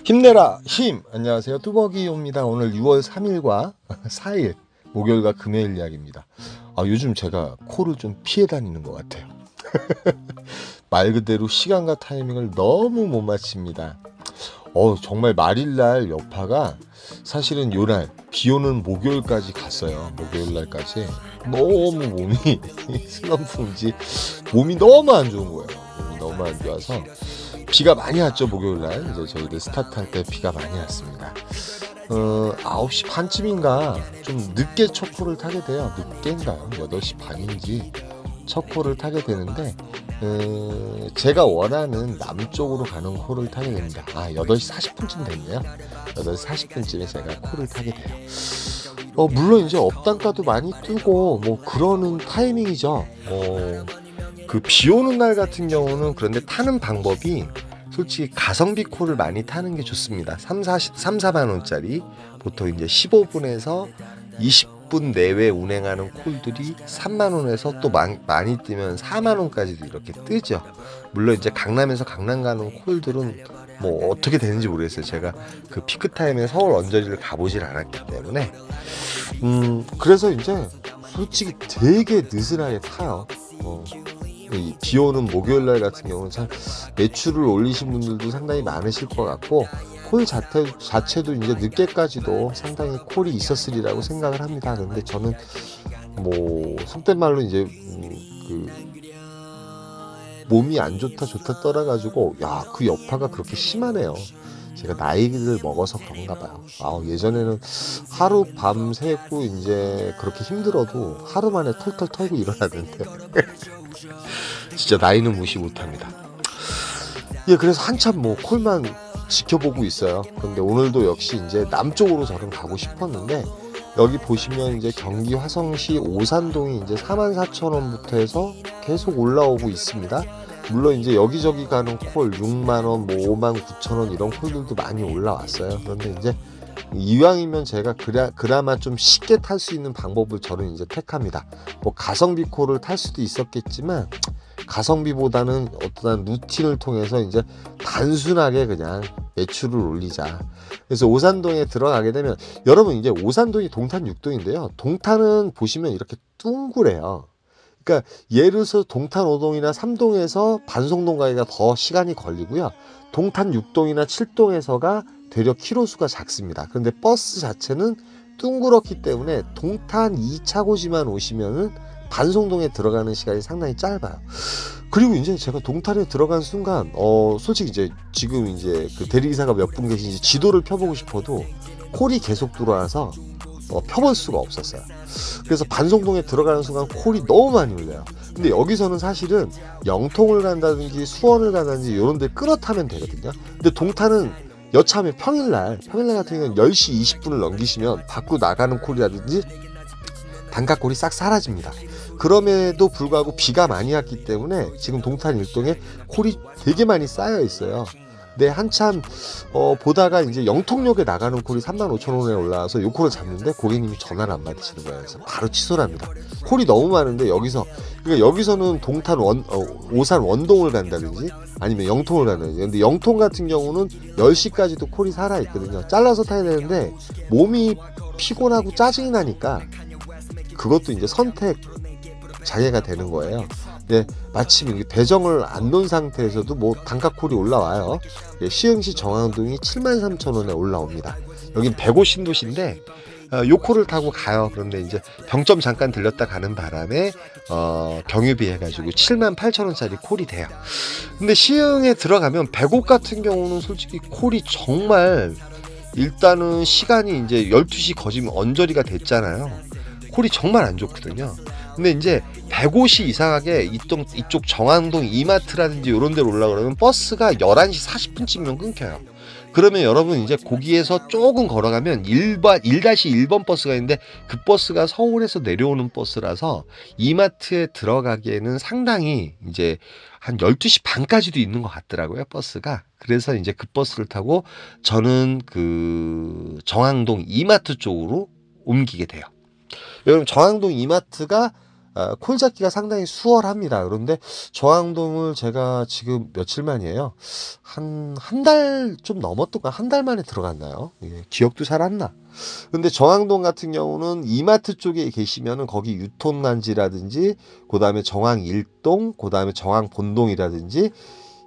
힘내라 힘. 안녕하세요, 뚜벅이옵니다. 오늘 6월 3일과 4일 목요일과 금요일 이야기입니다. 요즘 제가 코를 좀 피해 다니는 것 같아요. 말 그대로 시간과 타이밍을 너무 못 맞춥니다. 정말 말일날 여파가 사실은 요날 비 오는 목요일까지 갔어요. 목요일날까지 너무 몸이 슬럼프인지 몸이 너무 안 좋은 거예요. 몸이 너무 안 좋아서 비가 많이 왔죠. 목요일날 이제 저희들 스타트할 때 비가 많이 왔습니다. 9시 반쯤인가 좀 늦게 첫 코를 타게 돼요. 늦게인가요? 8시 반인지 첫 코를 타게 되는데 제가 원하는 남쪽으로 가는 코를 타게 됩니다. 8시 40분쯤 됐네요. 8시 40분쯤에 제가 코를 타게 돼요. 물론 이제 업단가도 많이 뜨고 뭐 그러는 타이밍이죠. 그 비 오는 날 같은 경우는 그런데 타는 방법이 솔직히 가성비 콜을 많이 타는 게 좋습니다. 3, 4만 원짜리 보통 이제 15분에서 20분 내외 운행하는 콜들이 3만 원에서 또 많이 뜨면 4만 원까지도 이렇게 뜨죠. 물론 이제 강남에서 강남 가는 콜들은 뭐 어떻게 되는지 모르겠어요. 제가 그 피크 타임에 서울 언저리를 가보질 않았기 때문에 그래서 이제 솔직히 되게 느슨하게 타요. 이 비 오는 목요일날 같은 경우는 참 매출을 올리신 분들도 상당히 많으실 것 같고 콜 자체도 이제 늦게까지도 상당히 콜이 있었으리라고 생각을 합니다. 그런데 저는 뭐 속된 말로 이제 그 몸이 안 좋다 떠나가지고 그 여파가 그렇게 심하네요. 제가 나이를 먹어서 그런가 봐요. 예전에는 하루 밤 새고 이제 그렇게 힘들어도 하루 만에 털털 털고 일어나는데 진짜 나이는 무시 못합니다. 그래서 한참 뭐 콜만 지켜보고 있어요. 그런데 오늘도 역시 이제 남쪽으로 저는 가고 싶었는데 여기 보시면 이제 경기 화성시 오산동이 이제 44,000원부터 해서 계속 올라오고 있습니다. 물론 이제 여기저기 가는 콜 6만원, 뭐 59,000원 이런 콜들도 많이 올라왔어요. 그런데 이제 이왕이면 제가 그나마 좀 쉽게 탈 수 있는 방법을 저는 이제 택합니다. 뭐 가성비 콜을 탈 수도 있었겠지만 가성비보다는 어떠한 루틴을 통해서 이제 단순하게 그냥 매출을 올리자. 그래서 오산동에 들어가게 되면 여러분 이제 오산동이 동탄 6동인데요. 동탄은 보시면 이렇게 둥그래요. 그러니까 예를 들어서 동탄 5동이나 3동에서 반송동 가기가 더 시간이 걸리고요. 동탄 6동이나 7동에서가 되려 키로수가 작습니다. 그런데 버스 자체는 둥그렇기 때문에 동탄 2차고지만 오시면은 반송동에 들어가는 시간이 상당히 짧아요. 그리고 이제 제가 동탄에 들어간 순간 솔직히 이제 지금 이제 그 대리기사가 몇 분 계신지 지도를 펴보고 싶어도 콜이 계속 들어와서 펴볼 수가 없었어요. 그래서 반송동에 들어가는 순간 콜이 너무 많이 울려요. 근데 여기서는 사실은 영통을 간다든지 수원을 간다든지 이런 데 끌어타면 되거든요. 근데 동탄은 여차하면 평일날 같은 경우는 10시 20분을 넘기시면 밖으로 나가는 콜이라든지 단가콜이 싹 사라집니다. 그럼에도 불구하고 비가 많이 왔기 때문에 지금 동탄 일동에 콜이 되게 많이 쌓여 있어요. 근데 한참 보다가 이제 영통역에 나가는 콜이 35,000원에 올라와서 요 콜을 잡는데 고객님이 전화를 안 받으시는 거예요. 그래서 바로 취소를 합니다. 콜이 너무 많은데 여기서는 동탄 오산 원동을 간다든지 아니면 영통을 간다든지. 근데 영통 같은 경우는 10시까지도 콜이 살아 있거든요. 잘라서 타야 되는데 몸이 피곤하고 짜증이 나니까 그것도 이제 선택 장애가 되는 거예요. 마침 대정을 안 놓은 상태에서도 뭐 단가콜이 올라와요. 시흥시 정왕동이 73,000원에 올라옵니다. 여긴 150신도시인데 요 콜을 타고 가요. 그런데 이제 병점 잠깐 들렸다 가는 바람에 경유비 해가지고 78,000원짜리 콜이 돼요. 근데 시흥에 들어가면 100옥 같은 경우는 솔직히 콜이 정말 일단은 시간이 이제 12시 거지면 언저리가 됐잖아요. 콜이 정말 안 좋거든요. 근데 이제 150이 이상하게 이쪽 정왕동 이마트라든지 이런 데로 올라가면 버스가 11시 40분쯤이면 끊겨요. 그러면 여러분 이제 거기에서 조금 걸어가면 1-1번 버스가 있는데 그 버스가 서울에서 내려오는 버스라서 이마트에 들어가기에는 상당히 이제 한 12시 반까지도 있는 것 같더라고요, 버스가. 그래서 이제 그 버스를 타고 저는 그 정왕동 이마트 쪽으로 옮기게 돼요. 여러분 정왕동 이마트가 콜 잡기가 상당히 수월합니다. 그런데 정왕동을 제가 지금 며칠 만이에요. 한 달 좀 넘었던가, 한 달 만에 들어갔나요? 예, 기억도 잘 안 나. 근데 정왕동 같은 경우는 이마트 쪽에 계시면은 거기 유통단지라든지, 그 다음에 정왕 1동, 그 다음에 정왕 본동이라든지,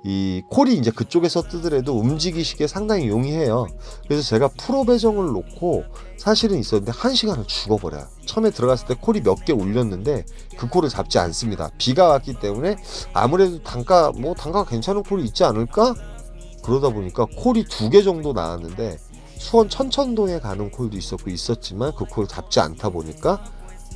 이 콜이 이제 그쪽에서 뜨더라도 움직이시기에 상당히 용이해요. 그래서 제가 프로 배정을 놓고 사실은 있었는데 1시간을 죽어버려요. 처음에 들어갔을 때 콜이 몇 개 올렸는데 그 콜을 잡지 않습니다. 비가 왔기 때문에 아무래도 단가가 괜찮은 콜이 있지 않을까? 그러다 보니까 콜이 2개 정도 나왔는데 수원 천천동에 가는 콜도 있었지만 그 콜을 잡지 않다 보니까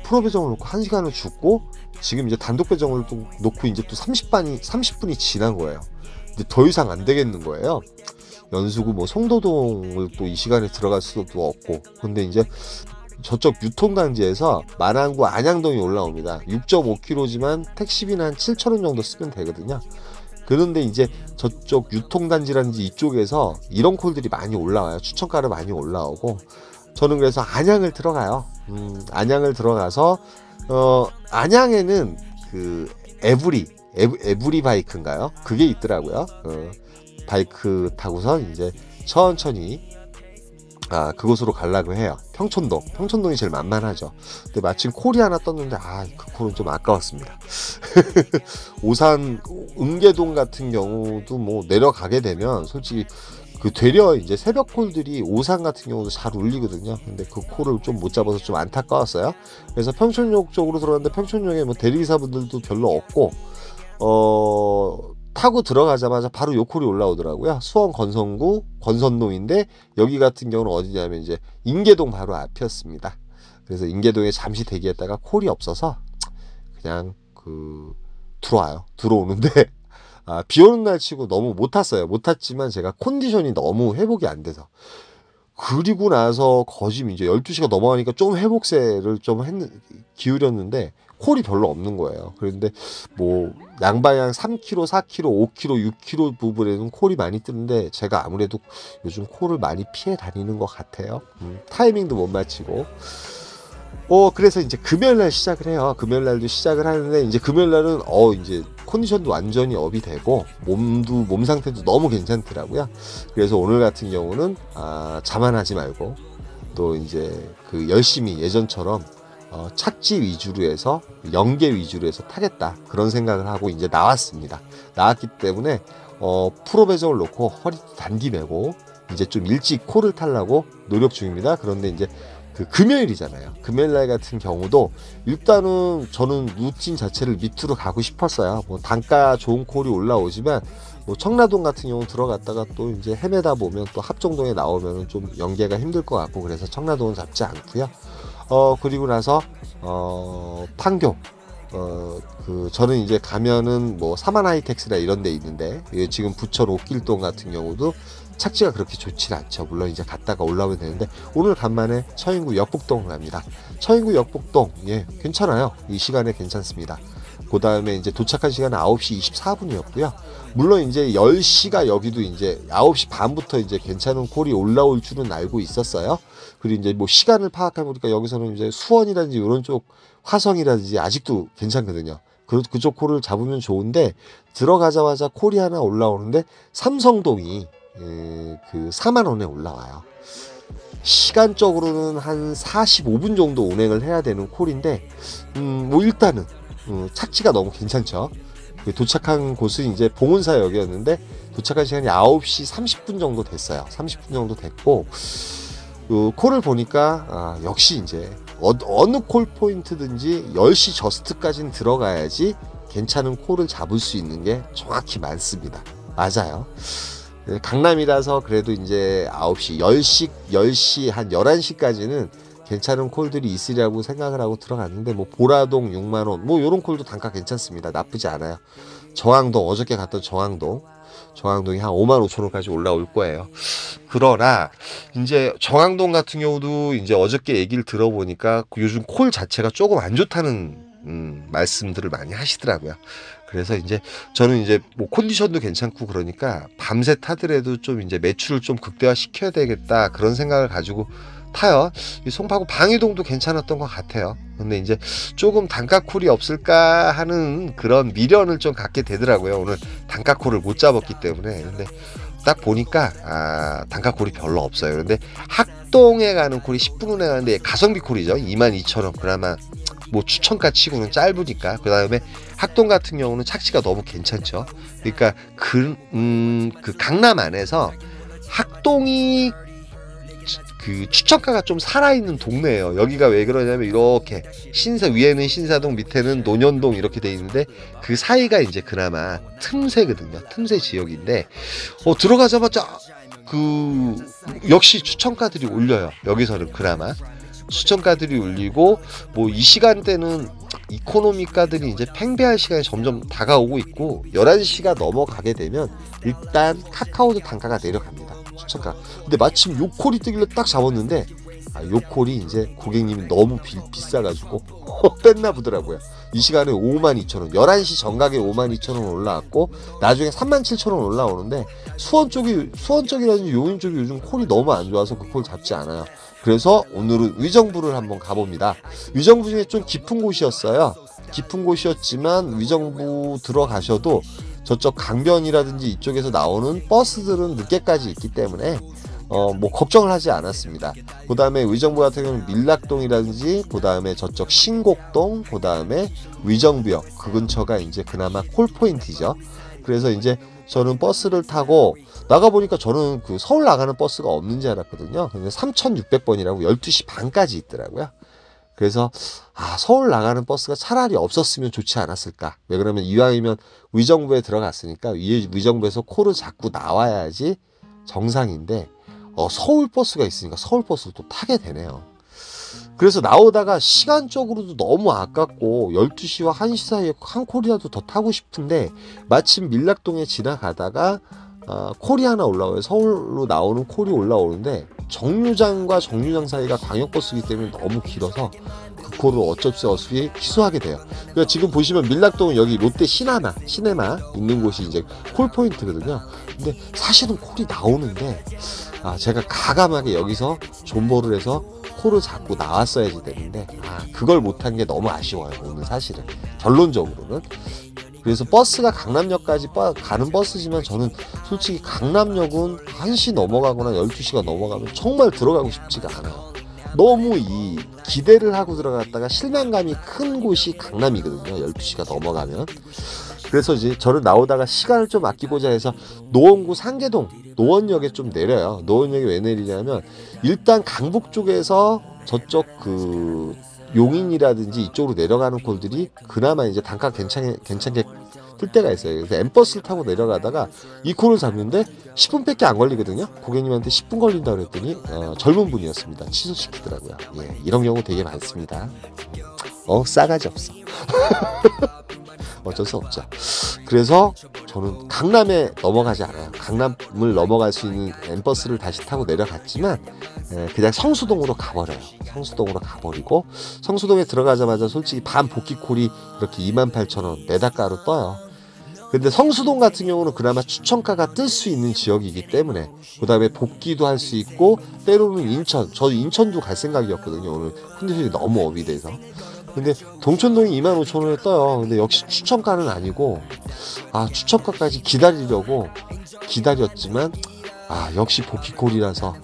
프로 배정을 놓고 1시간을 죽고, 지금 이제 단독 배정을 또 놓고 이제 또 30분이 지난 거예요. 근데 더 이상 안 되겠는 거예요. 연수구 뭐 송도동을 또 이 시간에 들어갈 수도 없고. 근데 이제 저쪽 유통단지에서 만안구 안양동이 올라옵니다. 6.5km지만 택시비는 한 7,000원 정도 쓰면 되거든요. 그런데 이제 저쪽 유통단지라든지 이쪽에서 이런 콜들이 많이 올라와요. 추천가를 많이 올라오고, 저는 그래서 안양을 들어가요. 안양을 들어가서 안양에는 그 에브리 바이크인가요? 그게 있더라고요. 바이크 타고서 이제 천천히 그곳으로 가려고 해요. 평촌동이 제일 만만하죠. 근데 마침 콜이 하나 떴는데 그 콜은 좀 아까웠습니다. 오산 은계동 같은 경우도 뭐 내려가게 되면 솔직히 그 되려 이제 새벽 콜들이 오산 같은 경우도 잘 울리거든요. 근데 그 콜을 좀 못 잡아서 좀 안타까웠어요. 그래서 평촌역 쪽으로 들어갔는데 평촌역에 뭐 대리기사분들도 별로 없고, 타고 들어가자마자 바로 요 콜이 올라오더라고요. 수원 건선동인데 여기 같은 경우는 어디냐면 이제 인계동 바로 앞이었습니다. 그래서 인계동에 잠시 대기했다가 콜이 없어서 그냥 들어오는데 비 오는 날 치고 너무 못 탔지만 제가 컨디션이 너무 회복이 안 돼서, 그리고 나서 거짐 이제 12시가 넘어가니까 좀 회복세를 좀 기울였는데 콜이 별로 없는 거예요. 그런데 뭐 양방향 3km, 4km, 5km, 6km 부분에는 콜이 많이 뜨는데 제가 아무래도 요즘 콜을 많이 피해 다니는 것 같아요. 타이밍도 못 맞추고. 그래서 이제 금요일날 시작을 해요. 금요일날도 시작을 하는데 이제 금요일날은 이제 컨디션도 완전히 업이 되고 몸 상태도 너무 괜찮더라고요. 그래서 오늘 같은 경우는 자만하지 말고 또 이제 열심히 예전처럼 착지 위주로 해서 연계 위주로 해서 타겠다, 그런 생각을 하고 이제 나왔기 때문에 프로 배정을 놓고 허리 단디 메고 이제 좀 일찍 콜을 타려고 노력 중입니다. 그런데 이제 금요일이잖아요. 금요일날 같은 경우도 일단은 저는 루틴 자체를 밑으로 가고 싶었어요. 뭐 단가 좋은 콜이 올라오지만 뭐 청라동 같은 경우 들어갔다가 또 이제 헤매다 보면 또 합정동에 나오면 좀 연계가 힘들 것 같고, 그래서 청라동은 잡지 않고요. 그리고 나서 판교, 저는 이제 가면은 뭐 사만 하이텍스나 이런 데 있는데, 지금 부천 옥길동 같은 경우도 착지가 그렇게 좋지 않죠. 물론 이제 갔다가 올라오면 되는데, 오늘 간만에 처인구 역북동을 갑니다. 처인구 역북동, 괜찮아요. 이 시간에 괜찮습니다. 그 다음에 이제 도착한 시간은 9시 24분이었고요. 물론 이제 10시가 여기도 이제 9시 반부터 이제 괜찮은 콜이 올라올 줄은 알고 있었어요. 그리고 이제 뭐 시간을 파악해 보니까 여기서는 이제 수원이라든지 이런 쪽, 화성이라든지 아직도 괜찮거든요. 그쪽 콜을 잡으면 좋은데, 들어가자마자 콜이 하나 올라오는데 삼성동이 4만원에 올라와요. 시간적으로는 한 45분 정도 운행을 해야 되는 콜인데, 뭐 일단은 착지가 너무 괜찮죠. 도착한 곳은 이제 봉은사역이었는데 도착한 시간이 9시 30분 정도 됐어요. 30분 정도 됐고, 콜을 보니까 역시 이제 어느 콜 포인트든지 10시 저스트까지는 들어가야지 괜찮은 콜을 잡을 수 있는 게 정확히 많습니다. 맞아요. 강남이라서 그래도 이제 9시, 10시, 한 11시까지는 괜찮은 콜들이 있으리라고 생각을 하고 들어갔는데, 뭐 보라동 6만원, 뭐 요런 콜도 단가 괜찮습니다. 나쁘지 않아요. 정왕동, 어저께 갔던 정왕동이 한 5만 5천원까지 올라올 거예요. 그러나 이제 정왕동 같은 경우도 이제 어저께 얘기를 들어보니까 요즘 콜 자체가 조금 안 좋다는 말씀들을 많이 하시더라고요. 그래서 이제 저는 이제 뭐 컨디션도 괜찮고 그러니까 밤새 타더라도 좀 이제 매출을 좀 극대화 시켜야 되겠다, 그런 생각을 가지고 타요. 이 송파구 방이동도 괜찮았던 것 같아요. 근데 이제 조금 단가콜이 없을까 하는 그런 미련을 좀 갖게 되더라고요. 오늘 단가콜을 못 잡았기 때문에. 근데 딱 보니까 단가콜이 별로 없어요. 근데 학동에 가는 콜이 10분에 가는데 가성비 콜이죠. 22,000원. 그나마 뭐 추천가 치고는 짧으니까. 그 다음에 학동 같은 경우는 착지가 너무 괜찮죠. 그러니까 그 강남 안에서 학동이 그 추천가가 좀 살아있는 동네예요. 여기가 왜 그러냐면 이렇게 위에는 신사동, 밑에는 논현동 이렇게 돼 있는데 그 사이가 이제 그나마 틈새거든요. 틈새 지역인데 들어가자마자 그 역시 추천가들이 올려요. 여기서는 그나마 추천가들이 울리고 뭐 이 시간대는 이코노미가들이 이제 팽배할 시간이 점점 다가오고 있고 11시가 넘어가게 되면 일단 카카오도 단가가 내려갑니다. 추천가. 근데 마침 요 콜이 뜨길래 딱 잡았는데 요 콜이 이제 고객님이 너무 비싸가지고 뺐나 보더라고요. 이 시간에 52,000원 11시 정각에 52,000원 올라왔고 나중에 37,000원 올라오는데 수원 쪽이라든지 용인 쪽이 요즘 콜이 너무 안 좋아서 그 콜 잡지 않아요. 그래서 오늘은 위정부를 한번 가봅니다. 위정부 중에 좀 깊은 곳이었어요. 깊은 곳이었지만 위정부 들어가셔도 저쪽 강변이라든지 이쪽에서 나오는 버스들은 늦게까지 있기 때문에 뭐 걱정을 하지 않았습니다. 그 다음에 위정부 같은 경우는 밀락동이라든지 그 다음에 저쪽 신곡동 그 다음에 위정부역 그 근처가 이제 그나마 콜포인트죠. 그래서 이제 저는 버스를 타고 나가보니까 저는 그 서울 나가는 버스가 없는지 알았거든요. 근데 3600번이라고 12시 반까지 있더라고요. 그래서 서울 나가는 버스가 차라리 없었으면 좋지 않았을까. 왜 그러면 이왕이면 위정부에 들어갔으니까 위정부에서 콜을 잡고 나와야지 정상인데 서울 버스가 있으니까 서울 버스를 또 타게 되네요. 그래서 나오다가 시간적으로도 너무 아깝고 12시와 1시 사이에 한 콜이라도 더 타고 싶은데 마침 밀락동에 지나가다가 콜이 하나 올라와요. 서울로 나오는 콜이 올라오는데 정류장과 정류장 사이가 광역버스이기 때문에 너무 길어서 그 콜을 어쩔 수 없이 취소하게 돼요. 그러니까 지금 보시면 밀락동은 여기 롯데 시네마 있는 곳이 이제 콜 포인트거든요. 근데 사실은 콜이 나오는데 제가 가감하게 여기서 존버를 해서 콜을 잡고 나왔어야지 되는데 그걸 못한 게 너무 아쉬워요. 오늘 사실은 결론적으로는. 그래서 버스가 강남역까지 가는 버스지만 저는 솔직히 강남역은 1시 넘어가거나 12시가 넘어가면 정말 들어가고 싶지가 않아요. 너무 이 기대를 하고 들어갔다가 실망감이 큰 곳이 강남이거든요. 12시가 넘어가면. 그래서 이제 저를 나오다가 시간을 좀 아끼고자 해서 노원구 상계동 노원역에 좀 내려요. 노원역에 왜 내리냐면 일단 강북 쪽에서 저쪽 그 용인이라든지 이쪽으로 내려가는 콜들이 그나마 이제 단가 괜찮게 뜰 때가 있어요. 그래서 엠버스를 타고 내려가다가 이 콜을 잡는데 10분밖에 안 걸리거든요. 고객님한테 10분 걸린다 그랬더니 젊은 분이었습니다. 취소시키더라고요. 예, 이런 경우 되게 많습니다. 싸가지 없어. 어쩔 수 없죠. 그래서 저는 강남에 넘어가지 않아요. 강남을 넘어갈 수 있는 엠버스를 다시 타고 내려갔지만 그냥 성수동으로 가버려요. 성수동으로 가버리고 성수동에 들어가자마자 솔직히 반 복귀콜이 이렇게 28,000원 매달가로 떠요. 근데 성수동 같은 경우는 그나마 추천가가 뜰 수 있는 지역이기 때문에 그 다음에 복귀도 할 수 있고 때로는 저 인천도 갈 생각이었거든요. 오늘 컨디션이 너무 업이 돼서. 근데 동천동이 25,000원에 떠요. 근데 역시 추천가는 아니고 추천가까지 기다리려고 기다렸지만 역시 복귀콜이라서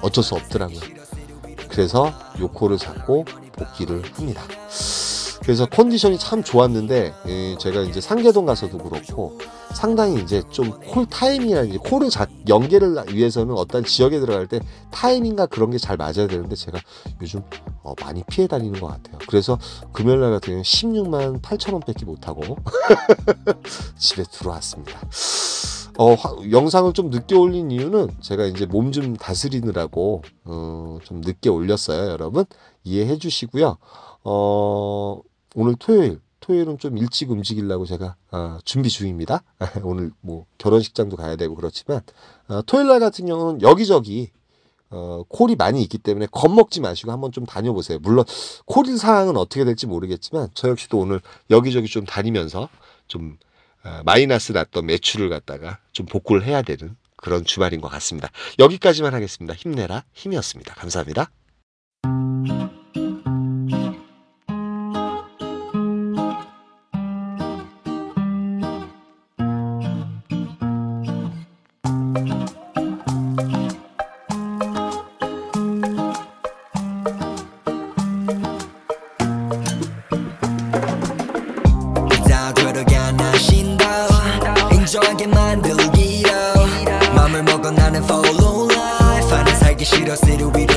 어쩔 수 없더라고요. 그래서 요 콜을 잡고 복귀를 합니다. 그래서 컨디션이 참 좋았는데 제가 이제 상계동 가서도 그렇고 상당히 이제 좀 콜 타이밍이라든지 콜을 연계를 위해서는 어떤 지역에 들어갈 때 타이밍과 그런 게 잘 맞아야 되는데 제가 요즘 많이 피해 다니는 것 같아요. 그래서 금요일날 같은 경우는 16만 8천원 밖에 못하고 집에 들어왔습니다. 영상을 좀 늦게 올린 이유는 제가 이제 몸 좀 다스리느라고 좀 늦게 올렸어요. 여러분 이해해 주시고요. 오늘 토요일은 좀 일찍 움직이려고 제가 준비 중입니다. 오늘 뭐 결혼식장도 가야 되고 그렇지만 토요일날 같은 경우는 여기저기 콜이 많이 있기 때문에 겁먹지 마시고 한번 좀 다녀보세요. 물론 콜 상황은 어떻게 될지 모르겠지만 저 역시도 오늘 여기저기 좀 다니면서 좀 마이너스 났던 매출을 갖다가 좀 복구를 해야 되는 그런 주말인 것 같습니다. 여기까지만 하겠습니다. 힘내라 힘이었습니다. 감사합니다. 인정하게 만들기로 맘을 먹어 나는 follow life 하는 살기 싫어 still we